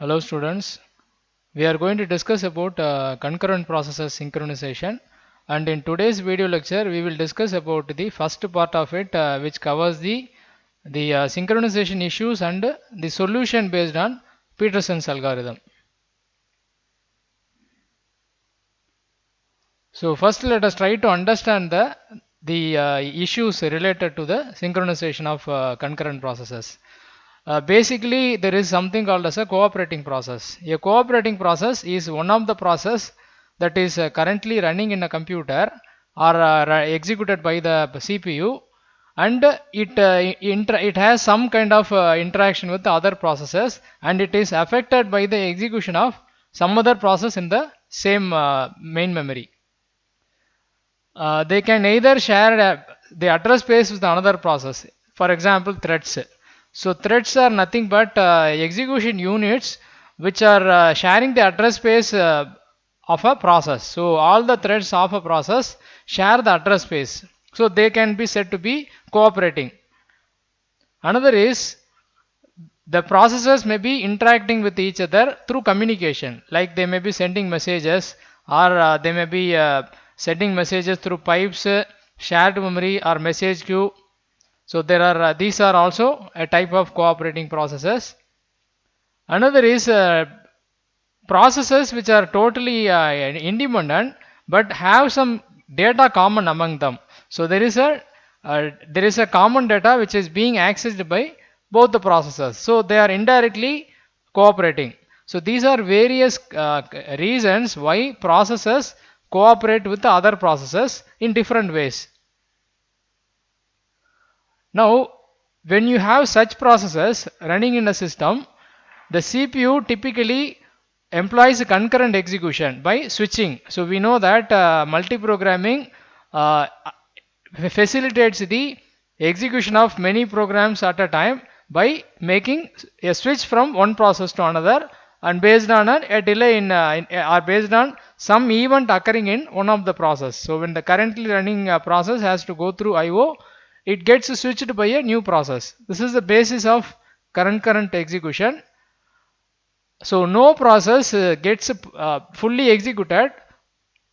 Hello students, we are going to discuss about concurrent processes synchronization, and in today's video lecture we will discuss about the first part of it, which covers the synchronization issues and the solution based on Peterson's algorithm. So first let us try to understand the issues related to the synchronization of concurrent processes. Basically, there is something called as a cooperating process. A cooperating process is one of the process that is currently running in a computer or executed by the CPU, and it has some kind of interaction with the other processes, and it is affected by the execution of some other process in the same main memory. They can either share the address space with another process. For example, threads. So threads are nothing but execution units which are sharing the address space of a process. So all the threads of a process share the address space. So they can be said to be cooperating. Another is the processes may be interacting with each other through communication, like they may be sending messages, or they may be sending messages through pipes, shared memory, or message queue. So there are these are also a type of cooperating processes. Another is processes which are totally independent but have some data common among them. So there is a common data which is being accessed by both the processes. So they are indirectly cooperating. So these are various reasons why processes cooperate with the other processes in different ways. Now, when you have such processes running in a system, the CPU typically employs concurrent execution by switching. So we know that multiprogramming facilitates the execution of many programs at a time by making a switch from one process to another, and based on a delay or based on some event occurring in one of the process. So when the currently running process has to go through IO, it gets switched by a new process. This is the basis of concurrent execution. So no process gets fully executed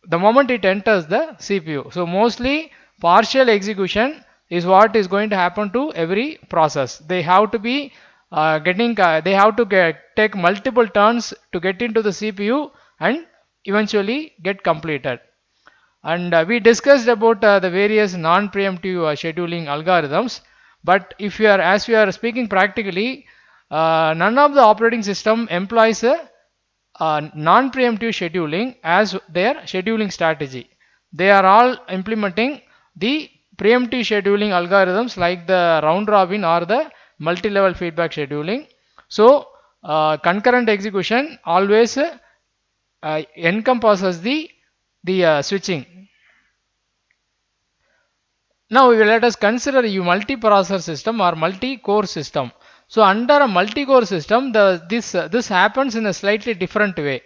the moment it enters the CPU. So mostly partial execution is what is going to happen to every process. They have to be they have to take multiple turns to get into the CPU and eventually get completed. And we discussed about the various non-preemptive scheduling algorithms. But if you are, as we are speaking practically, none of the operating system employs a non-preemptive scheduling as their scheduling strategy. They are all implementing the preemptive scheduling algorithms like the round robin or the multi-level feedback scheduling. So concurrent execution always encompasses the switching. Now let us consider a multi-processor system or multi-core system. So under a multi-core system, this happens in a slightly different way.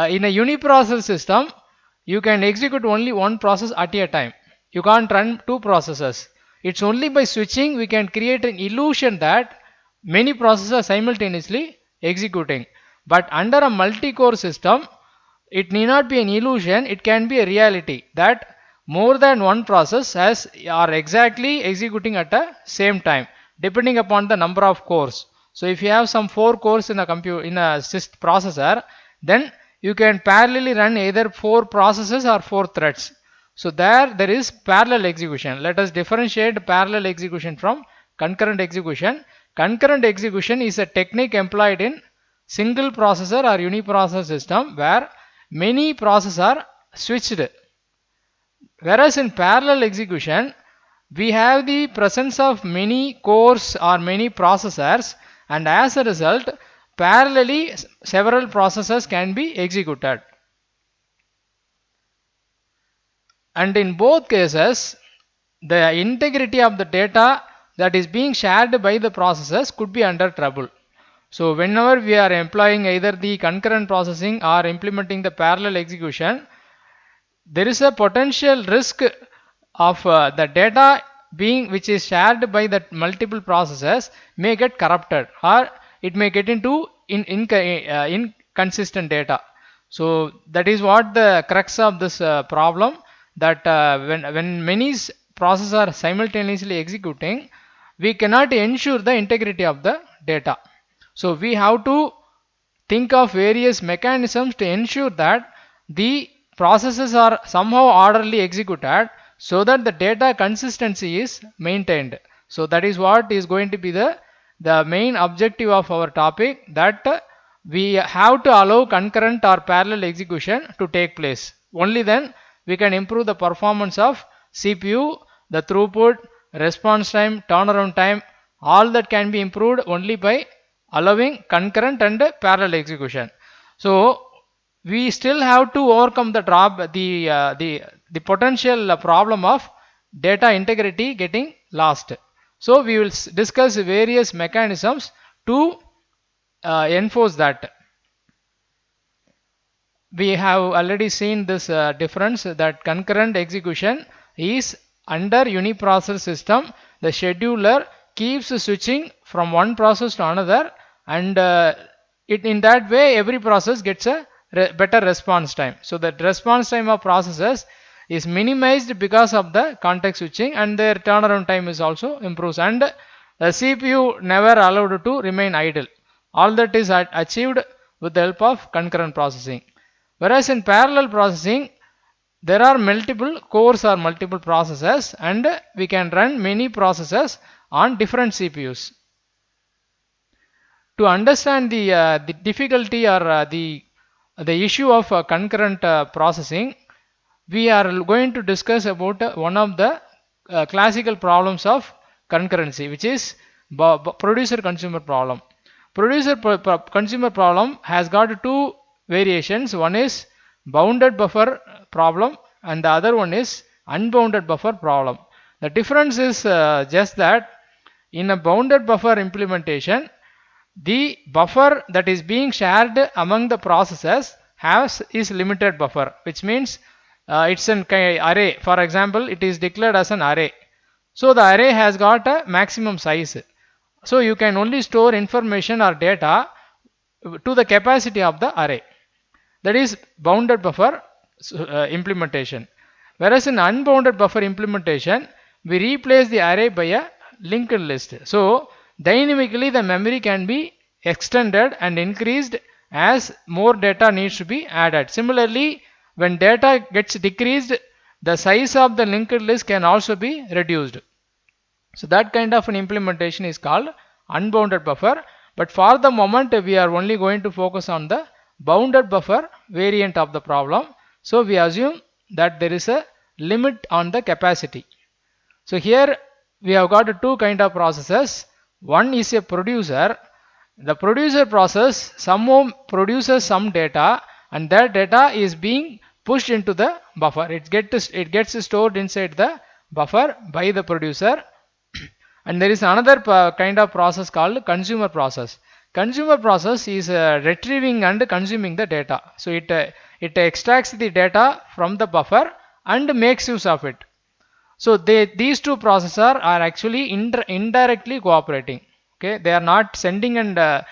In a uniprocessor system, you can execute only one process at a time. You can't run two processes. It's only by switching we can create an illusion that many processes are simultaneously executing. But under a multi-core system, it need not be an illusion, it can be a reality that more than one process are exactly executing at the same time depending upon the number of cores. So if you have some 4 cores in a processor, then you can parallelly run either 4 processes or 4 threads. So there is parallel execution. Let us differentiate parallel execution from concurrent execution. Concurrent execution is a technique employed in single processor or uniprocessor system where many processes are switched. Whereas in parallel execution, we have the presence of many cores or many processors, and as a result, parallelly several processes can be executed. And in both cases, the integrity of the data that is being shared by the processes could be under trouble. So whenever we are employing either the concurrent processing or implementing the parallel execution, there is a potential risk of the data which is shared by the multiple processes may get corrupted, or it may get into inconsistent data. So that is what the crux of this problem, that when many processes are simultaneously executing, we cannot ensure the integrity of the data. So we have to think of various mechanisms to ensure that the processes are somehow orderly executed so that the data consistency is maintained. So that is what is going to be the main objective of our topic, that we have to allow concurrent or parallel execution to take place. Only then we can improve the performance of CPU, the throughput, response time, turnaround time. All that can be improved only by allowing concurrent and parallel execution. So we still have to overcome the potential problem of data integrity getting lost. So we will discuss various mechanisms to enforce that. We have already seen this difference, that concurrent execution is under uniprocess system. The scheduler keeps switching from one process to another, and in that way every process gets a better response time. So that response time of processes is minimized because of the context switching, and their turnaround time is also improves, and the CPU never allowed to remain idle. All that is achieved with the help of concurrent processing. Whereas in parallel processing, there are multiple cores or multiple processes, and we can run many processes on different CPUs. To understand the difficulty or the issue of concurrent processing, we are going to discuss about one of the classical problems of concurrency, which is producer-consumer problem. Producer-consumer problem has got two variations. One is bounded buffer problem, and the other one is unbounded buffer problem. The difference is just that in a bounded buffer implementation, the buffer that is being shared among the processes is limited buffer, which means it's an array. For example, it is declared as an array. So the array has got a maximum size. So you can only store information or data to the capacity of the array. That is bounded buffer implementation. Whereas in unbounded buffer implementation, we replace the array by a linked list. So dynamically the memory can be extended and increased as more data needs to be added. Similarly, when data gets decreased, the size of the linked list can also be reduced. So that kind of an implementation is called unbounded buffer. But for the moment, we are only going to focus on the bounded buffer variant of the problem. So we assume that there is a limit on the capacity. So here we have got two kind of processes. One is a producer. The producer process somehow produces some data, and that data is being pushed into the buffer. It gets stored inside the buffer by the producer. And there is another kind of process called consumer process. Consumer process is retrieving and consuming the data. So it extracts the data from the buffer and makes use of it. So these two processes are actually indirectly cooperating. Okay, they are not sending and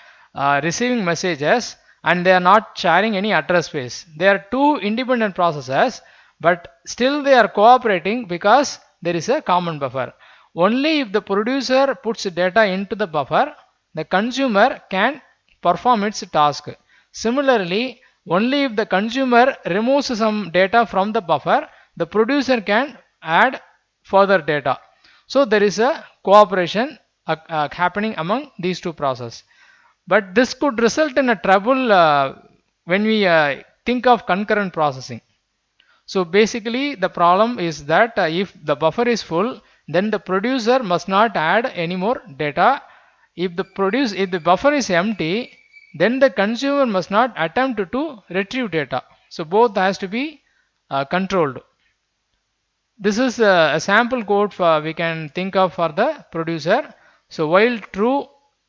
receiving messages, and they are not sharing any address space. They are two independent processes, but still they are cooperating because there is a common buffer. Only if the producer puts data into the buffer, the consumer can perform its task. Similarly, only if the consumer removes some data from the buffer, the producer can add further data. So there is a cooperation happening among these two processes. But this could result in a trouble when we think of concurrent processing. So basically the problem is that if the buffer is full, then the producer must not add any more data. If the buffer is empty, then the consumer must not attempt to retrieve data. So both has to be controlled. This is a sample code we can think of for the producer. So while true,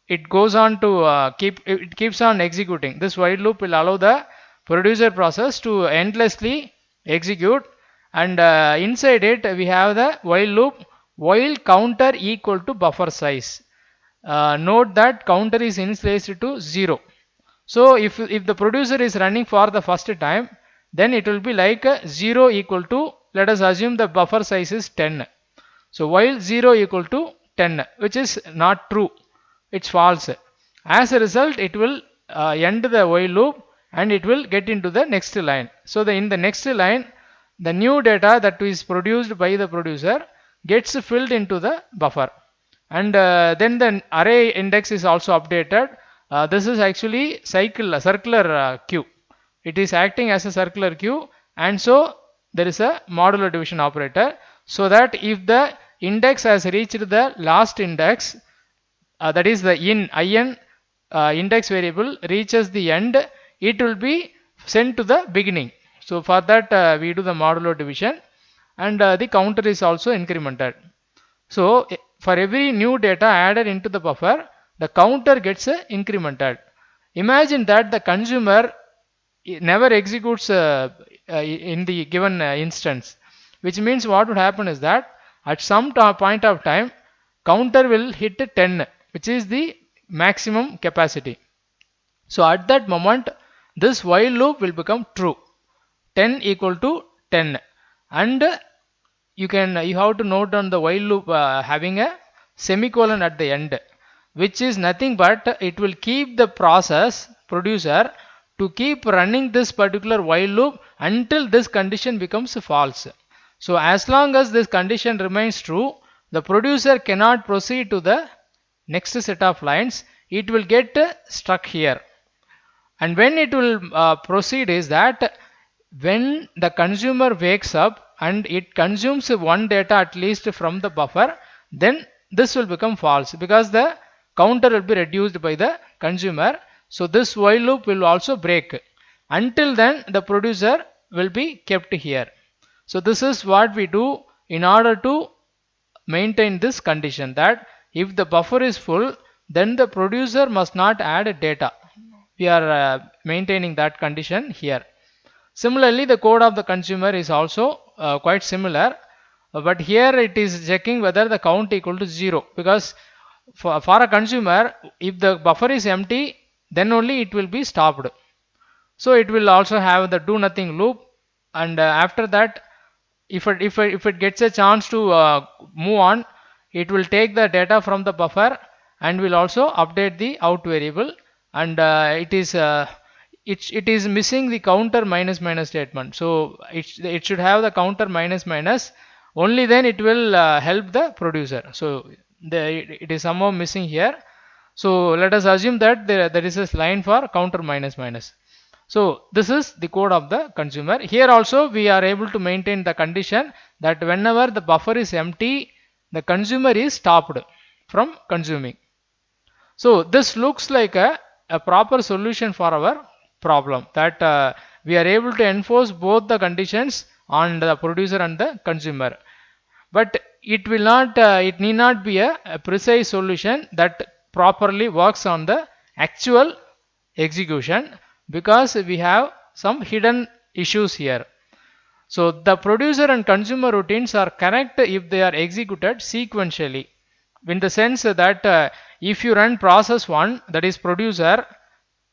it goes on to keeps on executing. This while loop will allow the producer process to endlessly execute, and inside it we have the while loop while counter equal to buffer size. Note that counter is initialized to 0. So if the producer is running for the first time, then it will be like 0 equal to, let us assume the buffer size is 10. So while 0 equal to 10, which is not true, it's false. As a result, it will end the while loop and it will get into the next line. So in the next line, the new data that is produced by the producer gets filled into the buffer, and then the array index is also updated. This is actually circular queue. It is acting as a circular queue, and so there is a modulo division operator, so that if the index has reached the last index, that is the in index variable reaches the end, it will be sent to the beginning. So for that we do the modulo division, and the counter is also incremented. So for every new data added into the buffer, the counter gets incremented. Imagine that the consumer never executes in the given instance, which means what would happen is that at some point of time, counter will hit 10, which is the maximum capacity. So at that moment, this while loop will become true, 10 equal to 10, and you have to note down the while loop having a semicolon at the end, which is nothing but it will keep the process producer to keep running this particular while loop until this condition becomes false. So as long as this condition remains true, the producer cannot proceed to the next set of lines. It will get stuck here. And when it will proceed is that when the consumer wakes up and it consumes one data at least from the buffer, then this will become false because the counter will be reduced by the consumer. So this while loop will also break. Until then, the producer will be kept here. So this is what we do in order to maintain this condition, that if the buffer is full, then the producer must not add data. We are maintaining that condition here. Similarly, the code of the consumer is also quite similar, but here it is checking whether the count equal to 0, because for a consumer, if the buffer is empty, then only it will be stopped. So it will also have the do nothing loop, and after that, if it gets a chance to move on, it will take the data from the buffer and will also update the out variable, and it is missing the counter minus minus statement. So it should have the counter minus minus, only then it will help the producer. So it is somehow missing here. So let us assume that there is a line for counter minus minus. So this is the code of the consumer. Here also we are able to maintain the condition that whenever the buffer is empty, the consumer is stopped from consuming. So this looks like a proper solution for our problem, that we are able to enforce both the conditions on the producer and the consumer. But it will not, it need not be a precise solution that properly works on the actual execution, because we have some hidden issues here. So the producer and consumer routines are correct if they are executed sequentially, in the sense that if you run process 1, that is producer,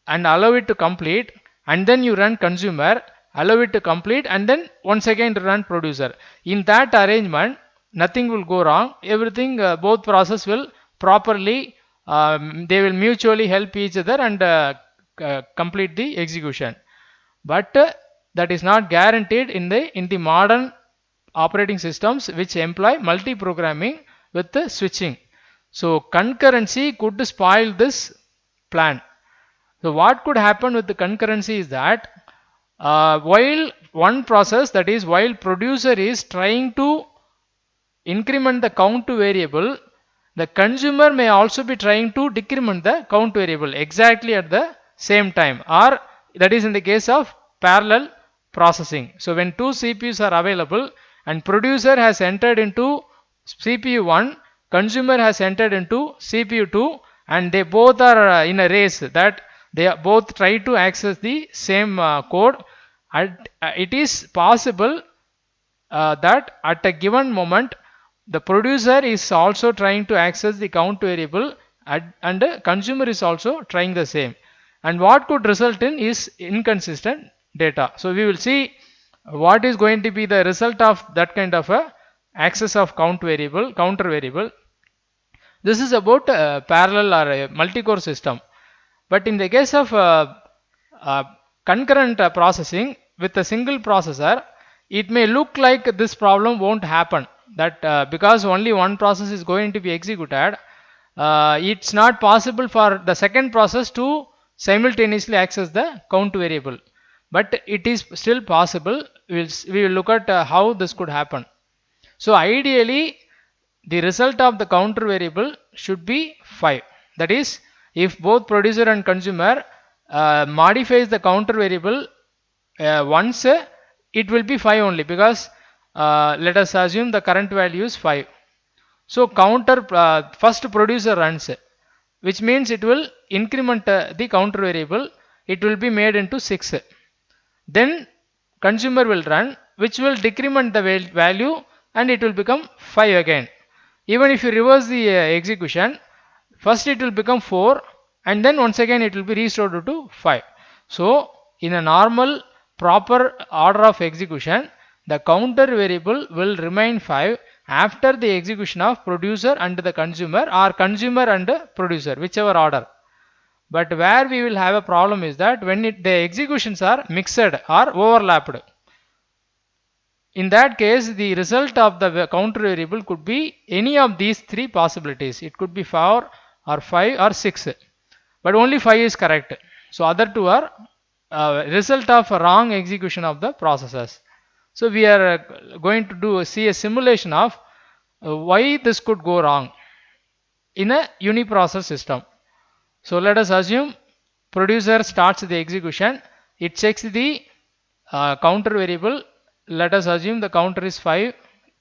and allow it to complete, and then you run consumer, allow it to complete, and then once again run producer, in that arrangement nothing will go wrong. Everything, both process will properly, they will mutually help each other and complete the execution. But that is not guaranteed in the modern operating systems which employ multi-programming with the switching. So concurrency could spoil this plan. So what could happen with the concurrency is that while one process, that is while producer is trying to increment the count variable, the consumer may also be trying to decrement the count variable exactly at the same time, or that is in the case of parallel processing. So when two CPUs are available and producer has entered into CPU 1, consumer has entered into CPU 2, and they both are in a race, that they are both try to access the same code, and it is possible that at a given moment the producer is also trying to access the count variable, and the consumer is also trying the same. and what could result in is inconsistent data. So we will see what is going to be the result of that kind of a access of counter variable. This is about a parallel or a multi-core system. But in the case of uh, concurrent processing with a single processor, it may look like this problem won't happen. That because only one process is going to be executed, it's not possible for the second process to simultaneously access the count variable. But it is still possible. We will look at how this could happen. So ideally, the result of the counter variable should be 5. That is, if both producer and consumer modifies the counter variable once, it will be 5 only, because let us assume the current value is 5. So counter first producer runs, which means it will increment the counter variable. It will be made into 6. Then consumer will run, which will decrement the value, and it will become 5 again. Even if you reverse the execution, first it will become 4, and then once again it will be restored to 5. So in a normal proper order of execution, the counter variable will remain 5 after the execution of producer and the consumer, or consumer and producer, whichever order. But where we will have a problem is that when the executions are mixed or overlapped. In that case, the result of the counter variable could be any of these 3 possibilities. It could be 4 or 5 or 6, but only 5 is correct. So other 2 are result of a wrong execution of the processes. So we are going to see a simulation of why this could go wrong in a uniprocess system. So let us assume producer starts the execution. It checks the counter variable. Let us assume the counter is 5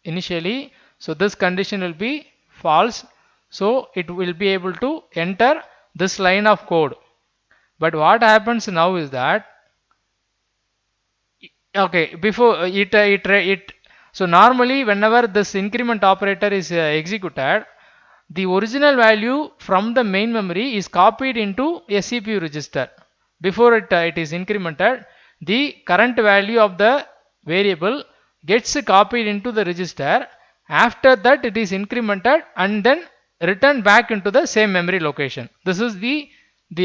initially. So this condition will be false. So it will be able to enter this line of code. But what happens now is that, okay, before so normally whenever this increment operator is executed, the original value from the main memory is copied into a CPU register. Before it is incremented, the current value of the variable gets copied into the register. After that, it is incremented and then returned back into the same memory location. This is the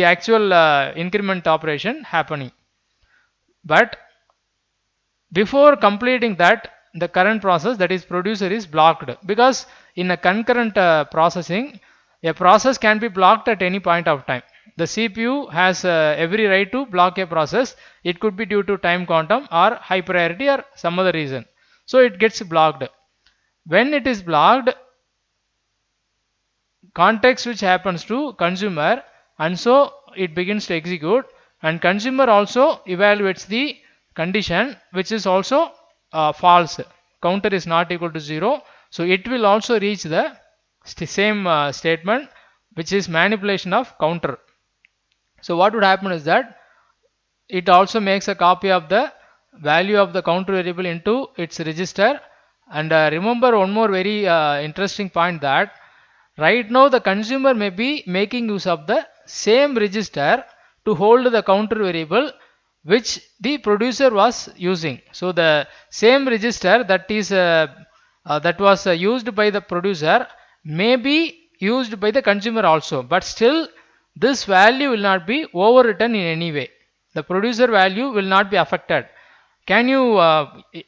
actual increment operation happening. But before completing that, the current process, that is producer, is blocked, because in a concurrent processing, a process can be blocked at any point of time. The CPU has every right to block a process. It could be due to time quantum or high priority or some other reason. So it gets blocked. When it is blocked, context switch happens to consumer, and so it begins to execute, and consumer also evaluates the condition, which is also false. Counter is not equal to 0. So it will also reach the same statement, which is manipulation of counter. So what would happen is that it also makes a copy of the value of the counter variable into its register. And remember one more very interesting point, that right now the consumer may be making use of the same register to hold the counter variable which the producer was using. So the same register that was used by the producer may be used by the consumer also, but still this value will not be overwritten in any way. The producer value will not be affected. Can you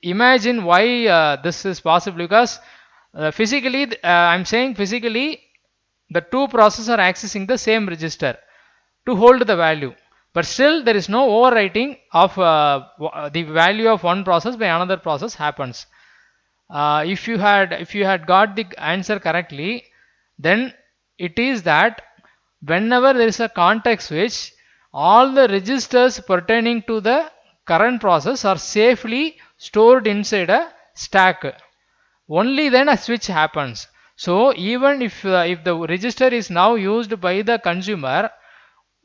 imagine why this is possible? Because physically, I am saying physically, the two processes are accessing the same register to hold the value, but still there is no overwriting of the value of one process by another process happens. If you had got the answer correctly, then it is that whenever there is a context switch, all the registers pertaining to the current process are safely stored inside a stack. Only then a switch happens. So even if the register is now used by the consumer,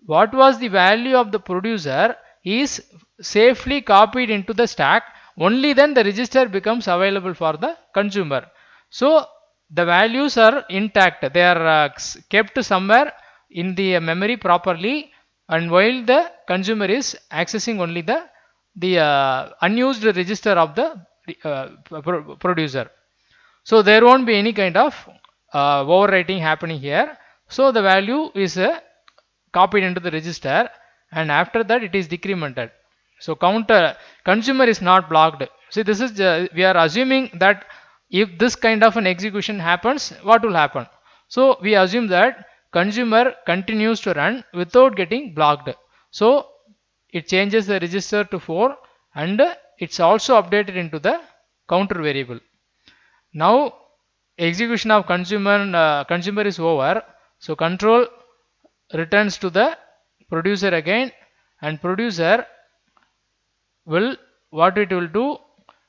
what was the value of the producer is safely copied into the stack. Only then the register becomes available for the consumer. So the values are intact. They are kept somewhere in the memory properly, and while the consumer is accessing only the unused register of the producer. So there won't be any kind of overwriting happening here. So the value is copied into the register, and after that it is decremented. So consumer is not blocked. See, this is we are assuming that if this kind of an execution happens, what will happen? So we assume that consumer continues to run without getting blocked. So it changes the register to 4, and it's also updated into the counter variable. Now execution of consumer is over. So control returns to the producer again, and producer will, what it will do,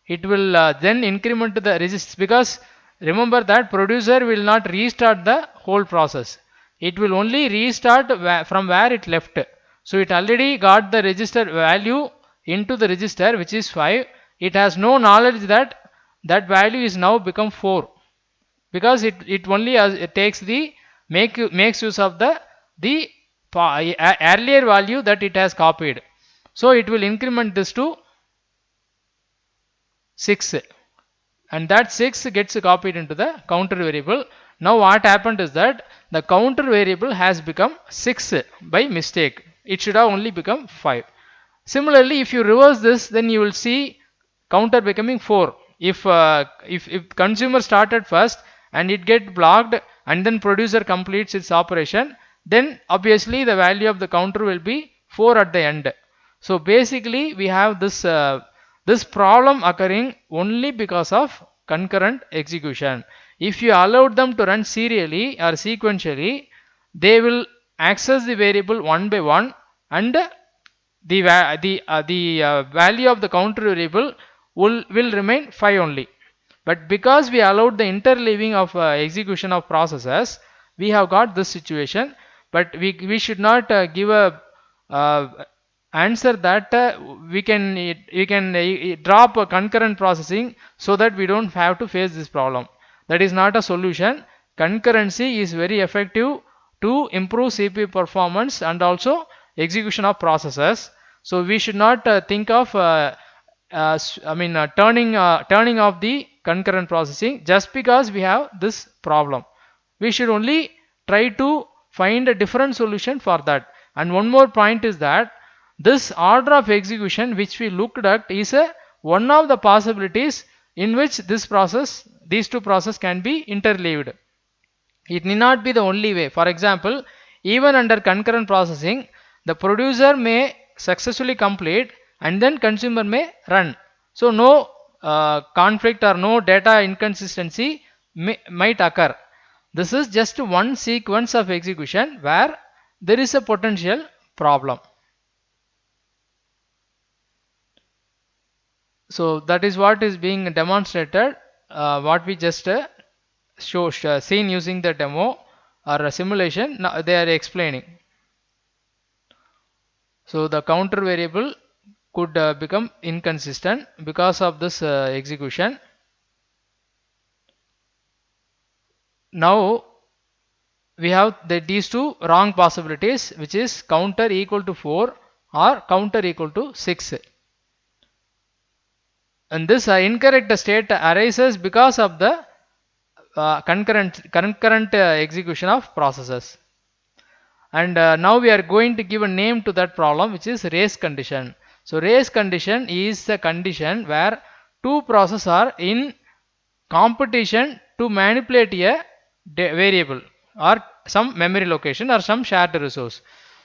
it will then increment the register, because remember that producer will not restart the whole process. It will only restart from where it left. So it already got the register value into the register, which is 5. It has no knowledge that that value is now become 4, because it only it takes the makes use of the earlier value that it has copied. So it will increment this to 6, and that 6 gets copied into the counter variable. Now what happened is that the counter variable has become 6 by mistake. It should have only become 5. Similarly, if you reverse this, then you will see counter becoming 4. If consumer started first and it get blocked, and then producer completes its operation, then obviously the value of the counter will be 4 at the end. So basically we have this problem occurring only because of concurrent execution. If you allowed them to run serially or sequentially, they will access the variable one by one, and the value of the counter variable will remain 5 only. But because we allowed the interleaving of execution of processes, we have got this situation. But we should not give a answer that we can drop a concurrent processing so that we don't have to face this problem. That is not a solution. Concurrency is very effective to improve CPU performance and also execution of processes. So we should not think of turning off the concurrent processing just because we have this problem. We should only try to find a different solution for that. And one more point is that this order of execution which we looked at is one of the possibilities in which these two processes can be interleaved. It need not be the only way. For example, even under concurrent processing, the producer may successfully complete and then consumer may run. So no conflict or no data inconsistency might occur. This is just one sequence of execution where there is a potential problem. So that is what is being demonstrated, what we just seen using the demo or a simulation. Now they are explaining. So the counter variable could become inconsistent because of this execution. Now we have these two wrong possibilities, which is counter equal to 4 or counter equal to 6. And this incorrect state arises because of the concurrent execution of processes. And now we are going to give a name to that problem, which is race condition. So race condition is the condition where two processes are in competition to manipulate a variable or some memory location or some shared resource.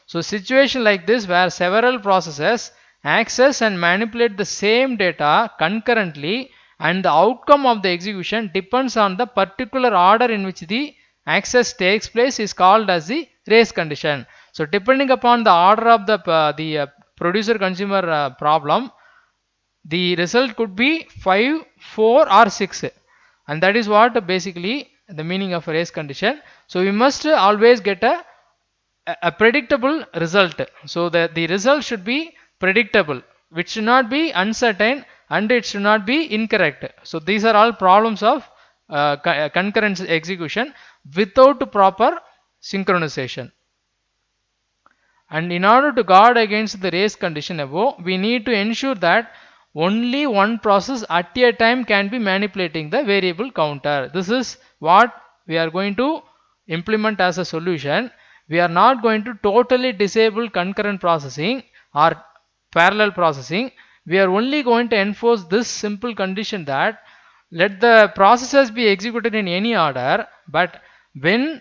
So situation like this where several processes access and manipulate the same data concurrently, and the outcome of the execution depends on the particular order in which the access takes place is called as the race condition. So depending upon the order of the producer consumer problem, the result could be 5, 4 or 6, and that is what basically the meaning of a race condition. So we must always get a predictable result. So the result should be predictable, which should not be uncertain, and it should not be incorrect. So these are all problems of concurrent execution without proper synchronization. And in order to guard against the race condition above, we need to ensure that only one process at a time can be manipulating the variable counter. This is what we are going to implement as a solution. We are not going to totally disable concurrent processing or parallel processing. We are only going to enforce this simple condition that let the processes be executed in any order, but when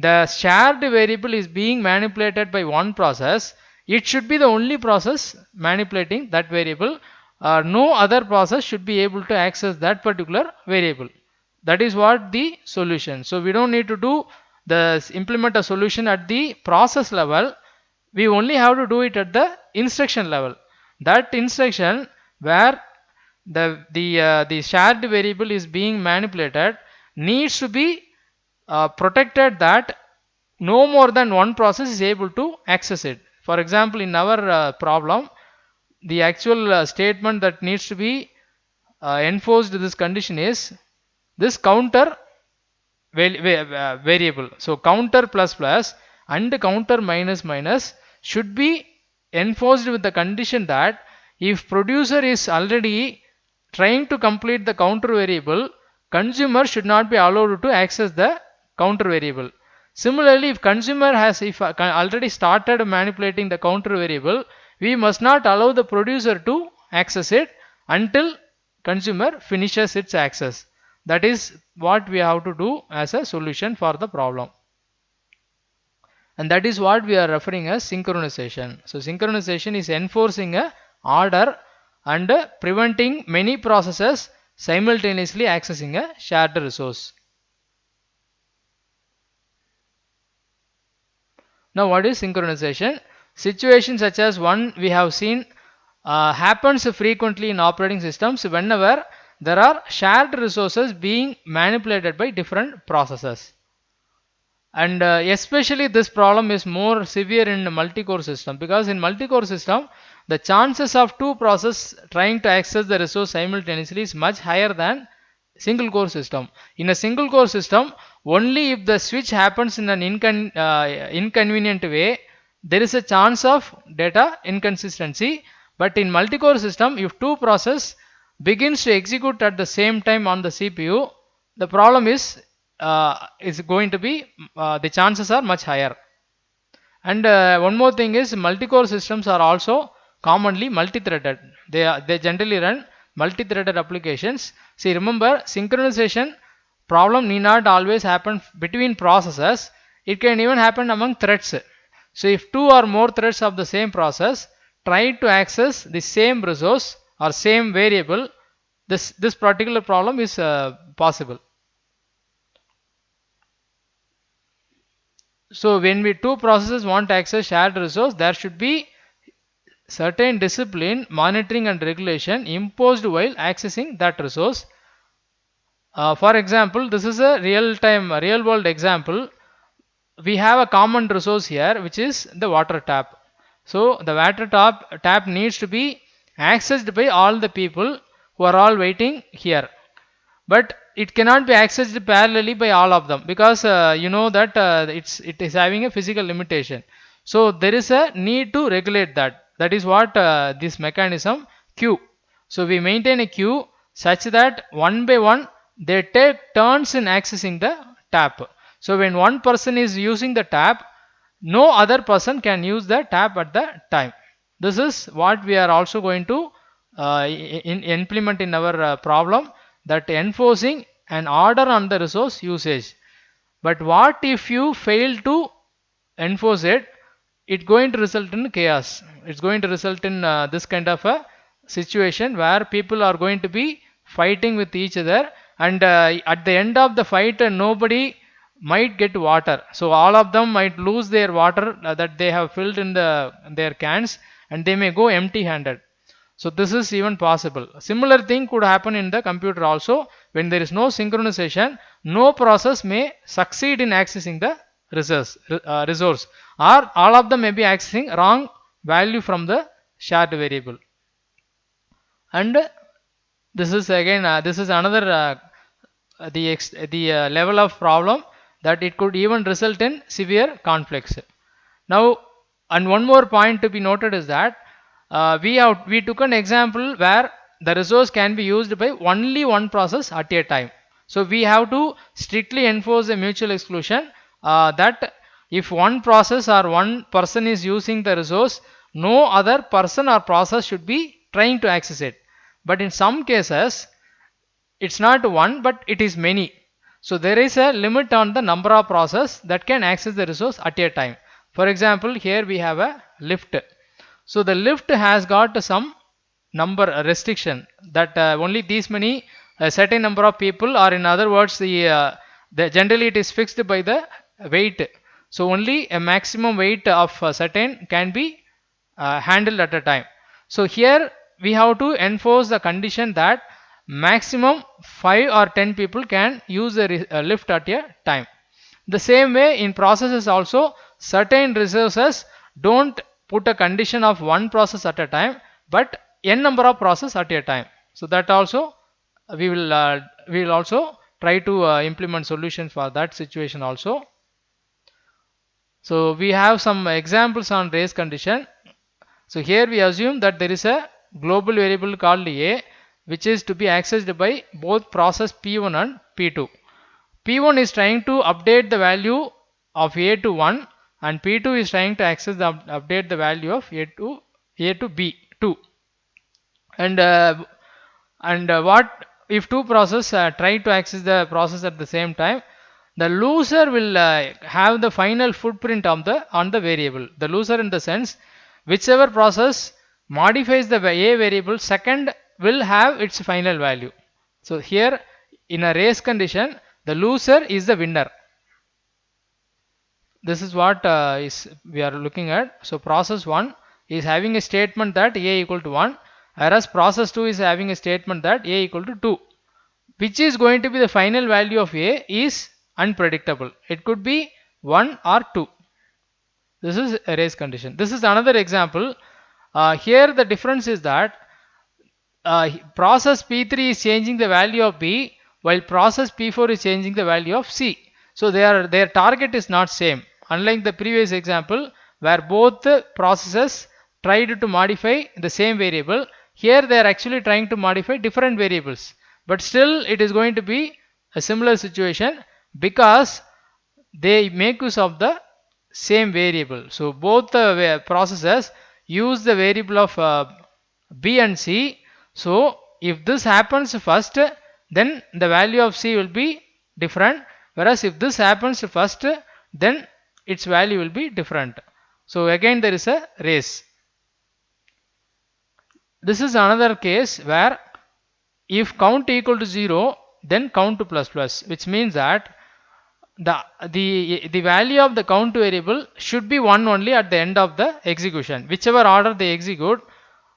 the shared variable is being manipulated by one process, it should be the only process manipulating that variable. No other process should be able to access that particular variable. That is what the solution. So we don't need to do the implement a solution at the process level. We only have to do it at the instruction level. That instruction where the shared variable is being manipulated needs to be protected that no more than one process is able to access it. For example, in our problem, the actual statement that needs to be enforced this condition is this counter variable. So counter plus plus and counter minus minus should be enforced with the condition that if producer is already trying to complete the counter variable, consumer should not be allowed to access the counter variable. Similarly, if consumer has already started manipulating the counter variable, we must not allow the producer to access it until consumer finishes its access. That is what we have to do as a solution for the problem. And that is what we are referring as synchronization. So synchronization is enforcing a order and preventing many processes simultaneously accessing a shared resource. Now what is synchronization? Situations such as one we have seen happens frequently in operating systems whenever there are shared resources being manipulated by different processes. And especially this problem is more severe in multi-core system, because in multi-core system the chances of two processes trying to access the resource simultaneously is much higher than single core system. In a single core system, only if the switch happens in an inconvenient way, there is a chance of data inconsistency. But in multi-core system, if two processes begins to execute at the same time on the CPU, the problem is going to be the chances are much higher. And one more thing is multi-core systems are also commonly multi-threaded. They generally run multi-threaded applications. See, remember, synchronization problem need not always happen between processes. It can even happen among threads. So if two or more threads of the same process try to access the same resource or same variable, this particular problem is possible. So when we two processes want to access shared resource, there should be certain discipline, monitoring and regulation imposed while accessing that resource. For example, this is a real world example. We have a common resource here, which is the water tap. So the water tap needs to be accessed by all the people who are all waiting here. But it cannot be accessed parallelly by all of them, because you know that it is having a physical limitation. So there is a need to regulate that. That is what this mechanism queue. So we maintain a queue such that one by one they take turns in accessing the tap. So when one person is using the tap, no other person can use the tap at the time. This is what we are also going to implement in our problem, that enforcing an order on the resource usage. But what if you fail to enforce it? It's going to result in chaos. It's going to result in this kind of a situation where people are going to be fighting with each other, and at the end of the fight nobody might get water. So all of them might lose their water that they have filled in their cans, and they may go empty handed. So this is even possible. Similar thing could happen in the computer also. When there is no synchronization, no process may succeed in accessing the resource, or all of them may be accessing wrong value from the shared variable. And this is again this is another the level of problem that it could even result in severe conflicts. Now And one more point to be noted is that we took an example where the resource can be used by only one process at a time. So we have to strictly enforce a mutual exclusion, that if one process or one person is using the resource, no other person or process should be trying to access it. But in some cases, it's not one but it is many. So there is a limit on the number of process that can access the resource at a time. For example, here we have a lift. So the lift has got some number restriction that only these many a certain number of people, or in other words, the generally it is fixed by the weight. So only a maximum weight of a certain can be handled at a time. So here we have to enforce the condition that maximum 5 or 10 people can use the lift at a time. The same way in processes also, certain resources don't put a condition of one process at a time but n number of process at a time. So that also we will also try to implement solutions for that situation also. So we have some examples on race condition. So here we assume that there is a global variable called a, which is to be accessed by both process P1 and P2. P1 is trying to update the value of a to 1 and P2 is trying to access the update the value of a to b 2. And what if two processes try to access the process at the same time? The loser will have the final footprint on the variable. The loser in the sense, whichever process modifies the a variable second will have its final value. So here in a race condition, the loser is the winner. This is what we are looking at. So process 1 is having a statement that a equal to 1, whereas process 2 is having a statement that a equal to 2. Which is going to be the final value of a is unpredictable. It could be 1 or 2. This is a race condition. This is another example. Here the difference is that process P3 is changing the value of B while process P4 is changing the value of C. So their target is not same. Unlike the previous example where both processes tried to modify the same variable, here they are actually trying to modify different variables. But still it is going to be a similar situation because they make use of the same variable. So both the processes use the variable of B and C. So if this happens first, then the value of C will be different, whereas if this happens first, then its value will be different. So again there is a race. This is another case where if count equal to 0, then count to plus plus, which means that the value of the count variable should be 1 only at the end of the execution. Whichever order they execute,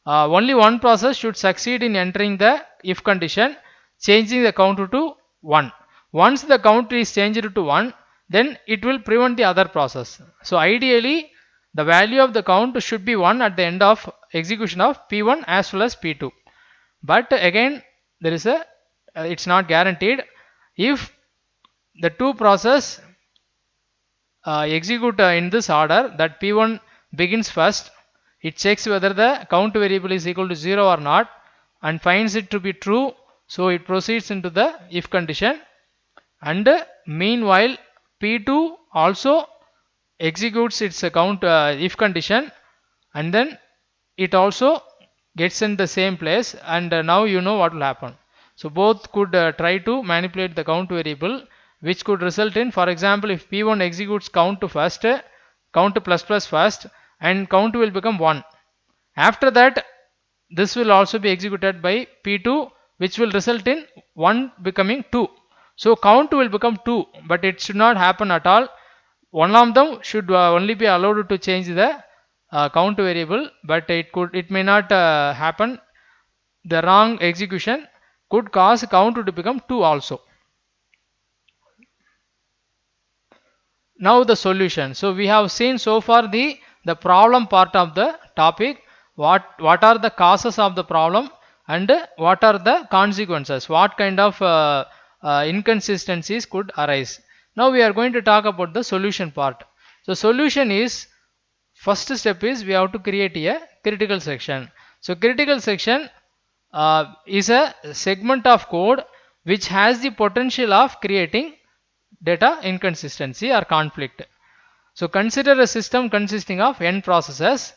only one process should succeed in entering the if condition, changing the counter to 1. Once the counter is changed to 1, then it will prevent the other process. So ideally the value of the count should be 1 at the end of execution of P1 as well as P2. But again there is a it's not guaranteed. If the two process execute in this order, that P1 begins first, it checks whether the count variable is equal to 0 or not and finds it to be true, so it proceeds into the if condition. And meanwhile P2 also executes its count if condition, and then it also gets in the same place, and now you know what will happen. So both could try to manipulate the count variable, which could result in, for example, if P1 executes count to first, count to plus plus first, and count will become 1. After that this will also be executed by P2, which will result in 1 becoming 2. So count will become 2, but it should not happen at all. One of them should only be allowed to change the count variable, but it may not happen. The wrong execution could cause count to become 2 also. Now the solution. So we have seen so far the problem part of the topic. What are the causes of the problem and what are the consequences? What kind of inconsistencies could arise? Now we are going to talk about the solution part. So solution is, first step is we have to create a critical section. So critical section is a segment of code which has the potential of creating data inconsistency or conflict. So consider a system consisting of n processes.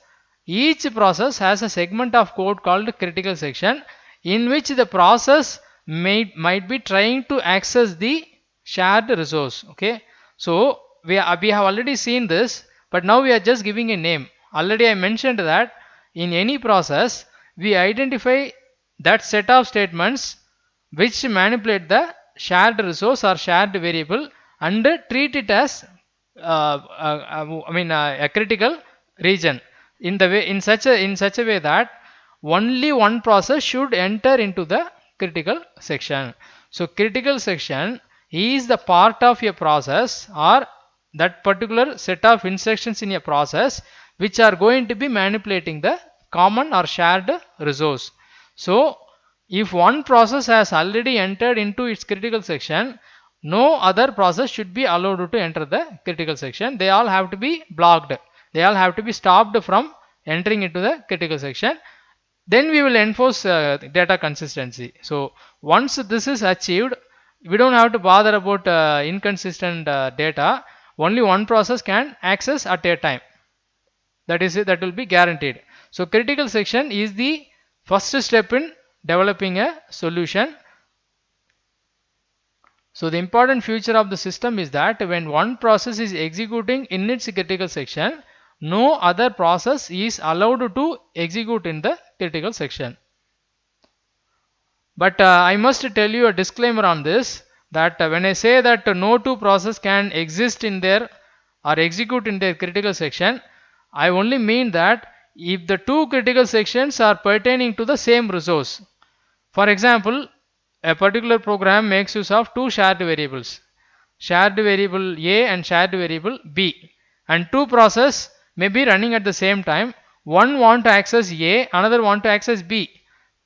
Each process has a segment of code called critical section, in which the process might be trying to access the shared resource. Okay, so we have already seen this, but now we are just giving a name. Already I mentioned that in any process we identify that set of statements which manipulate the shared resource or shared variable and treat it as a critical region in such a way that only one process should enter into the critical section. So critical section is the part of a process or that particular set of instructions in a process which are going to be manipulating the common or shared resource. So if one process has already entered into its critical section, no other process should be allowed to enter the critical section. They all have to be blocked. They all have to be stopped from entering into the critical section. Then we will enforce data consistency. So once this is achieved, we don't have to bother about inconsistent data. Only one process can access at a time. That will be guaranteed. So critical section is the first step in developing a solution. So the important feature of the system is that when one process is executing in its critical section, no other process is allowed to execute in the critical section. But I must tell you a disclaimer on this, that when I say that no two process can exist in their or execute in their critical section, I only mean that if the two critical sections are pertaining to the same resource. For example, a particular program makes use of two shared variables, shared variable A and shared variable B, and two processes may be running at the same time. One want to access A, another want to access B.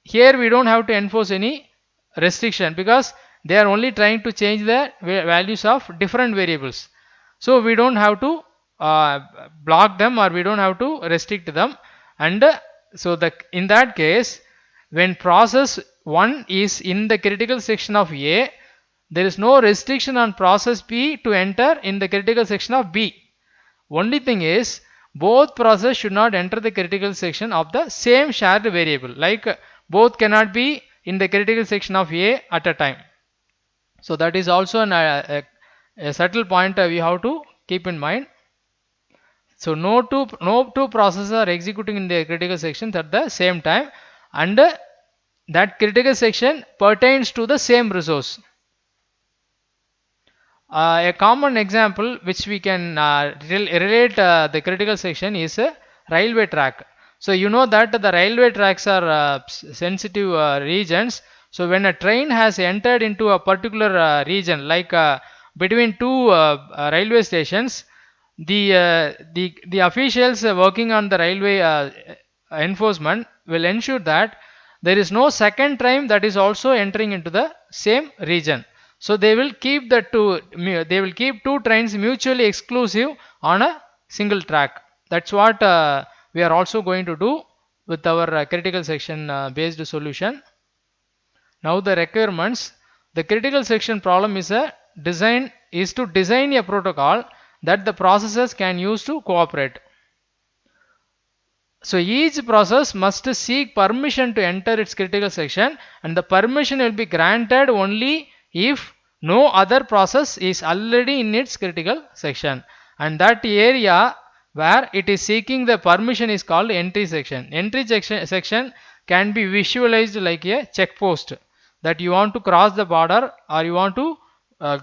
Here we don't have to enforce any restriction because they are only trying to change the values of different variables. So we don't have to block them, or we don't have to restrict them. And so in that case, when process 1 is in the critical section of A, there is no restriction on process B to enter in the critical section of B. Only thing is, both processes should not enter the critical section of the same shared variable. Like both cannot be in the critical section of A at a time. So that is also a subtle point we have to keep in mind. So no two processes are executing in the critical sections at the same time, and that critical section pertains to the same resource. A common example which we can relate the critical section is a railway track. So you know that the railway tracks are sensitive regions. So when a train has entered into a particular region, like between two railway stations, the officials working on the railway enforcement will ensure that there is no second train that is also entering into the same region. So they will keep two trains mutually exclusive on a single track. That's what we are also going to do with our critical section based solution. Now the requirements. The critical section problem is to design a protocol that the processes can use to cooperate. So each process must seek permission to enter its critical section, and the permission will be granted only if no other process is already in its critical section, and that area where it is seeking the permission is called entry section. Entry section can be visualized like a checkpost, that you want to cross the border or you want to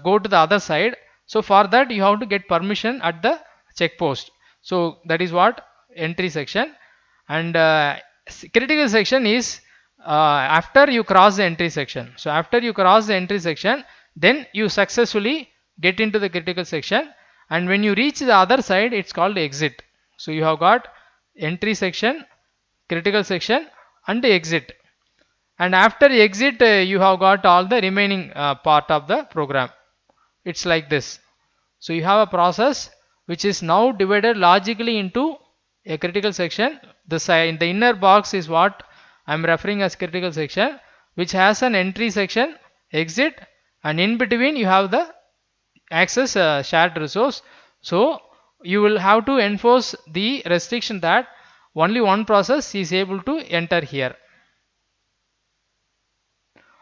go to the other side. So for that you have to get permission at the checkpost. So that is what entry section. And critical section is after you cross the entry section. So after you cross the entry section, then you successfully get into the critical section, and when you reach the other side, it's called exit. So you have got entry section, critical section, and exit. And after exit, you have got all the remaining part of the program. It's like this. So you have a process which is now divided logically into a critical section. The side, the inner box is what I'm referring as critical section, which has an entry section, exit, and in between you have the access shared resource. So you will have to enforce the restriction that only one process is able to enter here.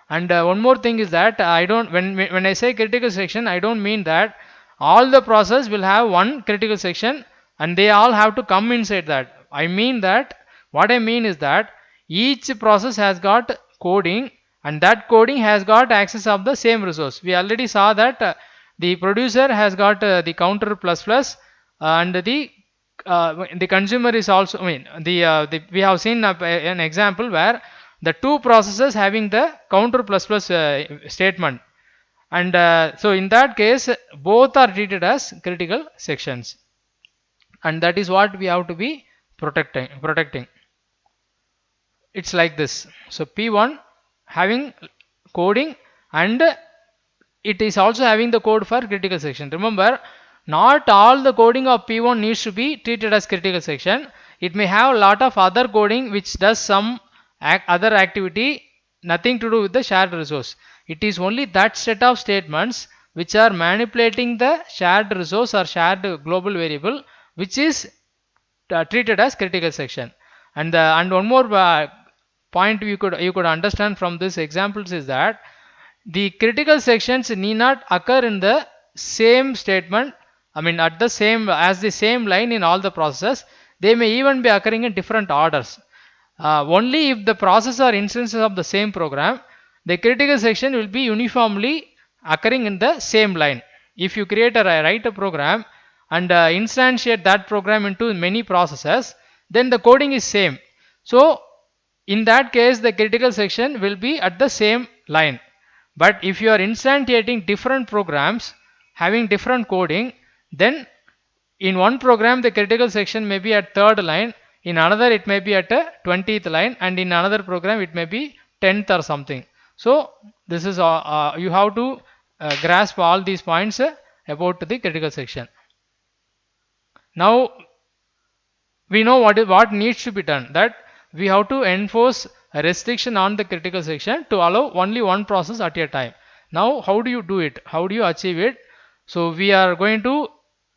And one more thing is that I don't, when I say critical section, I don't mean that all the process will have one critical section and they all have to come inside that. I mean that what I mean is that each process has got coding, and that coding has got access of the same resource. We already saw that the producer has got the counter plus plus, and the consumer is also, I mean, we have seen an example where the two processes having the counter plus plus statement, and so in that case both are treated as critical sections, and that is what we have to be protecting. It's like this. So P1 having coding, and it is also having the code for critical section. Remember, not all the coding of P1 needs to be treated as critical section. It may have a lot of other coding which does some other activity, nothing to do with the shared resource. It is only that set of statements which are manipulating the shared resource or shared global variable which is treated as critical section. And one more point you could understand from this examples is that the critical sections need not occur in the same statement, I mean at the same as the same line in all the processes. They may even be occurring in different orders. Only if the process or instances of the same program, the critical section will be uniformly occurring in the same line. If you write a program and instantiate that program into many processes, then the coding is same. So in that case the critical section will be at the same line. But if you are instantiating different programs having different coding, then in one program the critical section may be at third line, in another it may be at a 20th line, and in another program it may be 10th or something. So this is you have to grasp all these points about the critical section. Now we know what needs to be done, that we have to enforce a restriction on the critical section to allow only one process at a time. Now how do you do it? How do you achieve it? So we are going to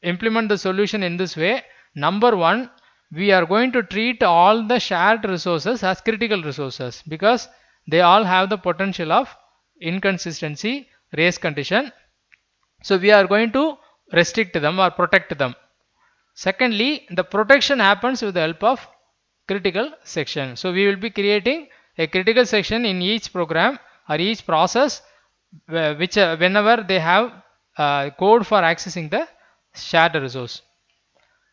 implement the solution in this way. Number one, we are going to treat all the shared resources as critical resources because they all have the potential of inconsistency race condition. So we are going to restrict them or protect them. Secondly, the protection happens with the help of critical section. So we will be creating a critical section in each program or each process which whenever they have code for accessing the shared resource.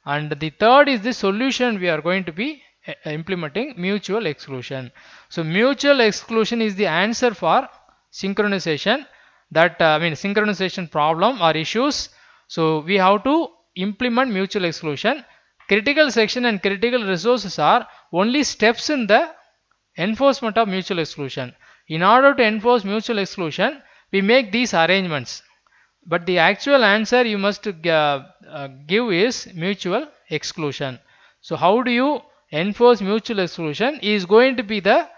And the third is the solution we are going to be implementing, mutual exclusion. So mutual exclusion is the answer for synchronization, that synchronization problem or issues. So we have to implement mutual exclusion. Critical section and critical resources are only steps in the enforcement of mutual exclusion. In order to enforce mutual exclusion, we make these arrangements, but the actual answer you must give is mutual exclusion. So how do you enforce mutual exclusion is going to be the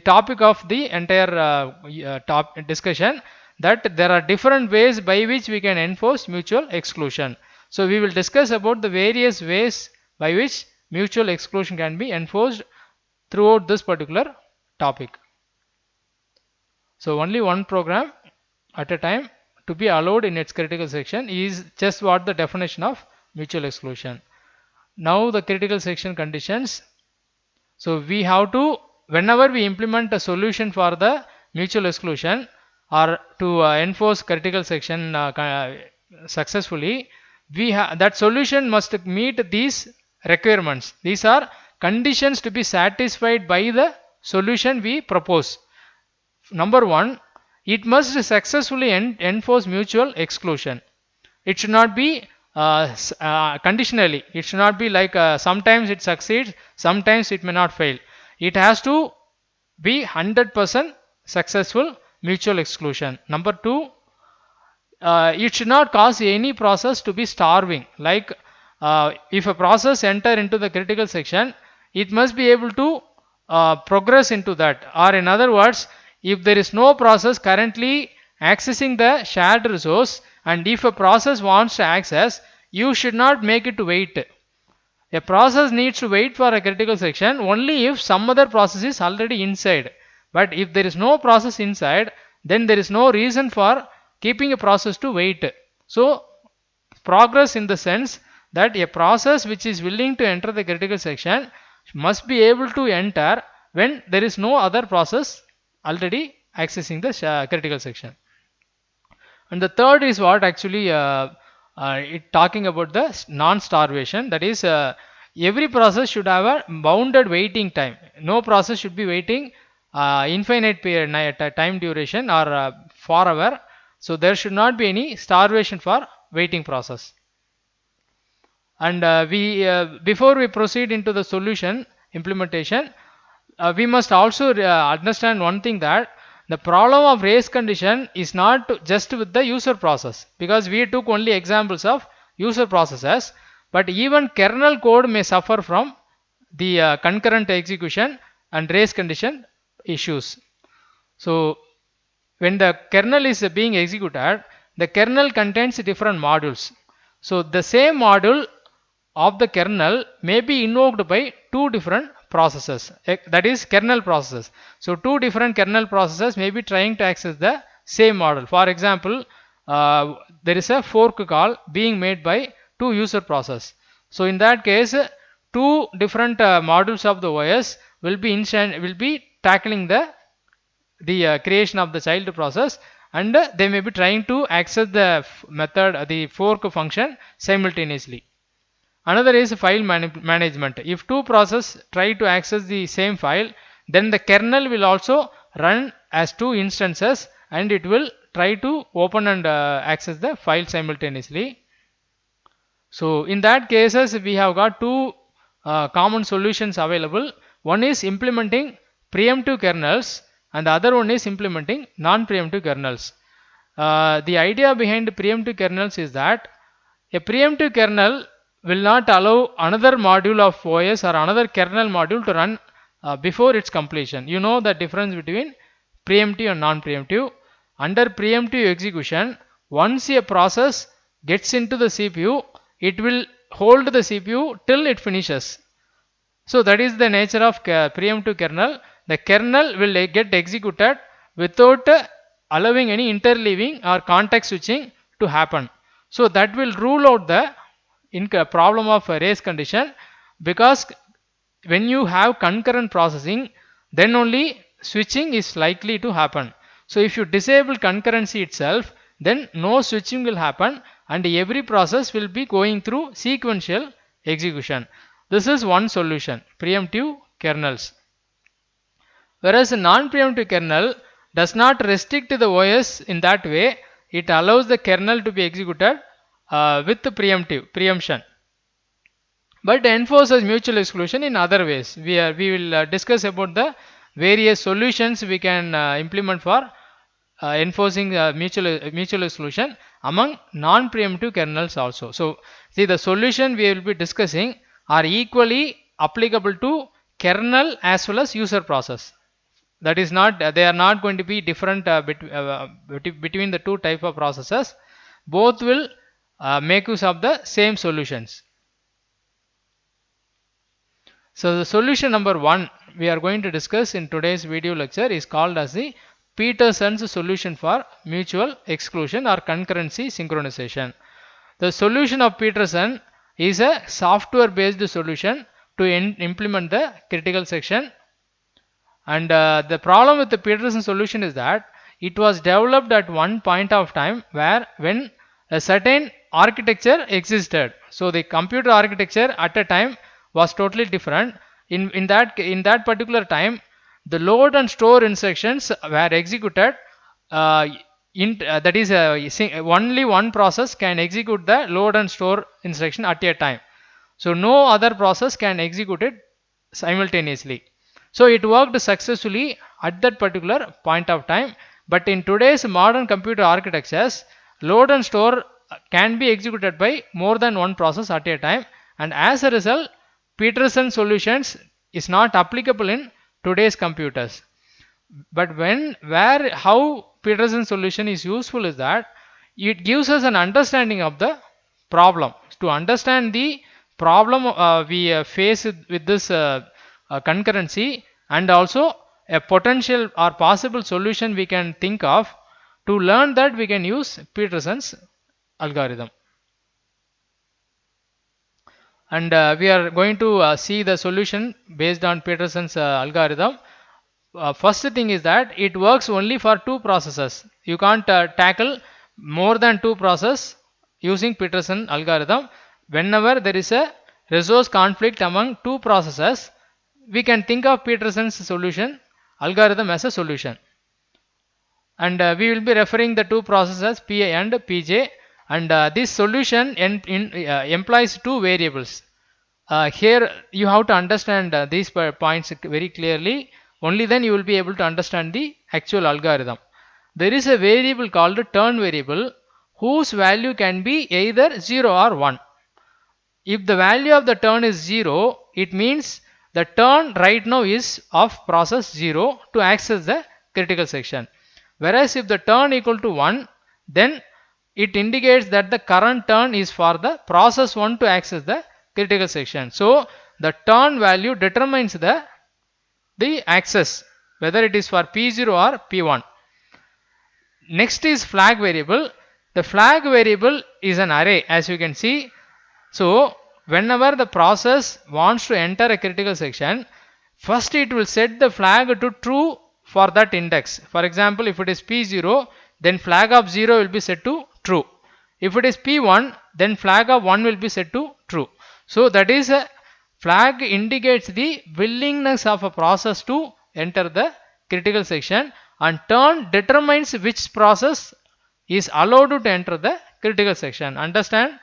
topic of the entire discussion, that there are different ways by which we can enforce mutual exclusion. So we will discuss about the various ways by which mutual exclusion can be enforced throughout this particular topic. So only one program at a time to be allowed in its critical section is just what the definition of mutual exclusion. Now the critical section conditions. So we have to, whenever we implement a solution for the mutual exclusion or to enforce critical section successfully, that solution must meet these requirements. These are conditions to be satisfied by the solution we propose. Number one, it must successfully enforce mutual exclusion. It should not be conditionally. It should not be like sometimes it succeeds, sometimes it may not fail. It has to be 100% successful mutual exclusion. Number two, it should not cause any process to be starving. Like if a process enter into the critical section, it must be able to progress into that. Or in other words, if there is no process currently accessing the shared resource, and if a process wants to access, you should not make it to wait. A process needs to wait for a critical section only if some other process is already inside. But if there is no process inside, then there is no reason for keeping a process to wait. So progress in the sense that a process which is willing to enter the critical section must be able to enter when there is no other process already accessing the critical section. And the third is what actually it talking about the non-starvation. That is, every process should have a bounded waiting time. No process should be waiting infinite period time duration or forever. So there should not be any starvation for waiting process. And before we proceed into the solution implementation, we must also understand one thing, that the problem of race condition is not just with the user process, because we took only examples of user processes, but even kernel code may suffer from the concurrent execution and race condition issues. So when the kernel is being executed, the kernel contains different modules. So the same module of the kernel may be invoked by two different processes, that is kernel processes. So two different kernel processes may be trying to access the same model. For example, there is a fork call being made by two user process. So in that case, two different modules of the OS will be tackling the creation of the child process, and they may be trying to access the method, the fork function simultaneously. Another is file management. If two processes try to access the same file, then the kernel will also run as two instances, and it will try to open and access the file simultaneously. So in that cases, we have got two common solutions available. One is implementing preemptive kernels, and the other one is implementing non-preemptive kernels. The idea behind preemptive kernels is that a preemptive kernel will not allow another module of OS or another kernel module to run before its completion. You know the difference between preemptive and non-preemptive. Under preemptive execution, once a process gets into the CPU, it will hold the CPU till it finishes. So that is the nature of preemptive kernel. The kernel will get executed without allowing any interleaving or context switching to happen. So that will rule out the problem of race condition, because when you have concurrent processing, then only switching is likely to happen. So if you disable concurrency itself, then no switching will happen, and every process will be going through sequential execution. This is one solution, preemptive kernels. Whereas a non-preemptive kernel does not restrict the OS in that way. It allows the kernel to be executed with preemption, but enforces mutual exclusion in other ways. We will discuss about the various solutions we can implement for enforcing mutual exclusion among non-preemptive kernels also. So see, the solution we will be discussing are equally applicable to kernel as well as user process. That is not, they are not going to be different between the two type of processes. Both will make use of the same solutions. So the solution number 1 we are going to discuss in today's video lecture is called as the Peterson's solution for mutual exclusion or concurrency synchronization. The solution of Peterson is a software based solution to implement the critical section. And the problem with the Peterson solution is that it was developed at one point of time when a certain architecture existed. So the computer architecture at a time was totally different. In that particular time, the load and store instructions were executed. That is, only one process can execute the load and store instruction at a time. So no other process can execute it simultaneously. So it worked successfully at that particular point of time. But in today's modern computer architectures, load and store can be executed by more than one process at a time, and as a result Peterson solutions is not applicable in today's computers. But how Peterson solution is useful is that it gives us an understanding of the problem. To understand the problem we face with this concurrency, and also a potential or possible solution we can think of, to learn that we can use Peterson's algorithm. And we are going to see the solution based on Peterson's algorithm. First thing is that it works only for two processes. You can't tackle more than two processes using Peterson algorithm. Whenever there is a resource conflict among two processes, we can think of Peterson's solution algorithm as a solution. And we will be referring the two processes Pi and Pj, and this solution implies two variables. Here you have to understand these points very clearly. Only then you will be able to understand the actual algorithm. There is a variable called turn variable whose value can be either 0 or 1. If the value of the turn is 0, it means the turn right now is of process 0 to access the critical section. Whereas if the turn equal to 1, then it indicates that the current turn is for the process 1 to access the critical section. So the turn value determines the access, whether it is for P0 or P1. Next is flag variable. The flag variable is an array, as you can see. So whenever the process wants to enter a critical section, first it will set the flag to true for that index. For example, if it is P0, then flag of 0 will be set to true. If it is P1, then flag of 1 will be set to true. So that is a flag indicates the willingness of a process to enter the critical section, and turn determines which process is allowed to enter the critical section. Understand?